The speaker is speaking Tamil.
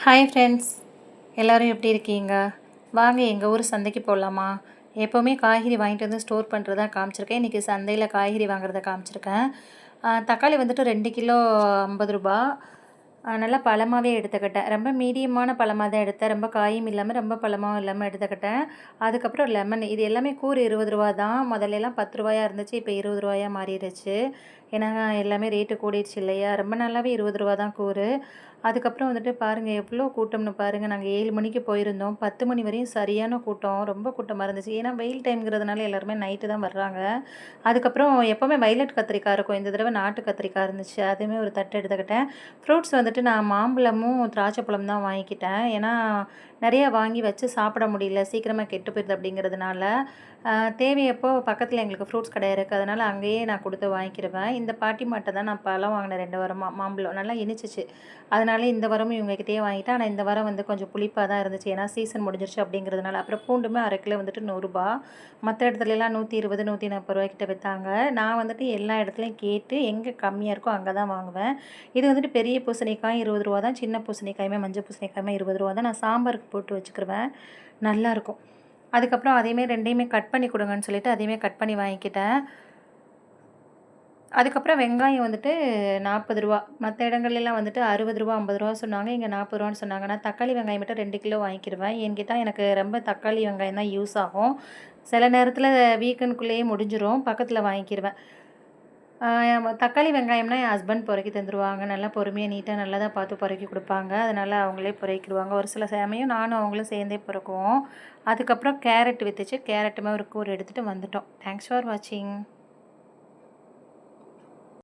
ஹாய் ஃப்ரெண்ட்ஸ், எல்லோரும் எப்படி இருக்கீங்க? வாங்க எங்கள் ஊர் சந்தைக்கு போகலாமா? எப்போவுமே காய்கறி வாங்கிட்டு வந்து ஸ்டோர் பண்ணுறதா காமிச்சிருக்கேன். இன்றைக்கி சந்தையில் காய்கறி வாங்குறத காமிச்சிருக்கேன். தக்காளி வந்துட்டு 2 கிலோ ரூ. 50. நல்லா பழமாவே எடுத்துக்கிட்டேன். ரொம்ப மீடியமான பழமா தான் எடுத்தேன். ரொம்ப காயும் இல்லாமல், ரொம்ப பழமாவும் இல்லாமல் எடுத்துக்கிட்டேன். அதுக்கப்புறம் லெமன், இது எல்லாமே கூறு ரூ. 20 தான். முதல்லலாம் ரூ. 10 இருந்துச்சு. இப்போ ரூ. 20 மாறிடுச்சு. ஏன்னா எல்லாமே ரேட்டு கூடிடுச்சு இல்லையா? ரொம்ப நாளாவே ரூ. 20 தான் கூறு. அதுக்கப்புறம் வந்துட்டு பாருங்கள் எவ்வளோ கூட்டம்னு பாருங்கள். நாங்கள் 7 மணிக்கு போயிருந்தோம். 10 மணி வரையும் சரியான கூட்டம். ரொம்ப கூட்டமாக இருந்துச்சு. ஏன்னா வெயில் டைம்ங்கிறதுனால எல்லாருமே நைட்டு தான் வர்றாங்க. அதுக்கப்புறம் எப்போவுமே வைலட் கத்திரிக்காய் இருக்கும். இந்த தடவை நாட்டு கத்திரிக்காய் இருந்துச்சு. அதுவுமே ஒரு தட்டு எடுத்துக்கிட்டேன். ஃப்ரூட்ஸ் வந்துட்டு நான் மாம்பழமும் திராட்சை பழம் தான் வாங்கிக்கிட்டேன். ஏன்னா நிறையா வாங்கி வச்சு சாப்பிட முடியல. சீக்கிரமாக கெட்டு போயிடுது அப்படிங்கிறதுனால தேவையப்போ பக்கத்தில் எங்களுக்கு ஃப்ரூட்ஸ் கடை இருக்குது. அதனால் அங்கேயே நான் கொடுத்து வாங்கிக்கிடுவேன். இந்த பாட்டி மாட்டை தான் நான் பழம் வாங்கினேன் 2 வாரமாக. மாம்பழம் நல்லா இனிச்சிச்சு. அதனால இந்த வாரமும் இவங்ககிட்டயே வாங்கிட்டேன். ஆனால் இந்த வாரம் வந்து கொஞ்சம் புளிப்பாக தான் இருந்துச்சு. ஏன்னா சீசன் முடிஞ்சிருச்சு அப்படிங்கிறதுனால. அப்புறம் பூண்டுமே 1/2 கிலோ வந்துட்டு ரூ. 100. மற்ற இடத்துலலாம் 120, 140 கிட்ட விற்றாங்க. நான் வந்துட்டு எல்லா இடத்துலையும் கேட்டு எங்கே கம்மியாக இருக்கோ அங்கே தான் வாங்குவேன். இது வந்துட்டு பெரிய பூசணிக்காய் ரூ. 20 தான். சின்ன பூசணிக்காயுமே மஞ்சள் பூசணிக்காயுமே ரூ. 20 தான். நான் சாம்பாருக்கு போட்டு வச்சுக்கிருவேன். நல்லாயிருக்கும். அதுக்கப்புறம் அதையுமே 2யுமே கட் பண்ணி கொடுங்கன்னு சொல்லிட்டு அதையுமே கட் பண்ணி வாங்கிக்கிட்டேன். அதுக்கப்புறம் வெங்காயம் வந்துட்டு ரூ. 40. மற்ற இடங்கள்லாம் வந்துட்டு ரூ. 60, ரூ. 50 சொன்னாங்க. இங்கே ரூ. 40 சொன்னாங்க. நான் தக்காளி வெங்காயம் மட்டும் 2 கிலோ வாங்கிக்கிடுவேன். ஏன்னு கேட்டால் எனக்கு ரொம்ப தக்காளி வெங்காயம் தான் யூஸ் ஆகும். சில நேரத்தில் வீக்கெண்டுக்குள்ளேயே முடிஞ்சிடும். பக்கத்தில் வாங்கிக்கிடுவேன். தக்காளி வெங்காயம்னா என் ஹஸ்பண்ட் பொறுக்கி தந்துடுவாங்க. நல்லா பொறுமையாக நீட்டாக நல்லா தான் பார்த்து பொறுக்கி கொடுப்பாங்க. அதனால் அவங்களே பொறுக்கிடுவாங்க. ஒரு சில சமயம் நானும் அவங்களும் சேர்ந்தே பொறுக்குவோம். அதுக்கப்புறம் கேரட் விற்றுச்சு. கேரட்டுமே ஒரு கூறு எடுத்துகிட்டு வந்துட்டோம். தேங்க்ஸ் ஃபார் வாட்சிங்.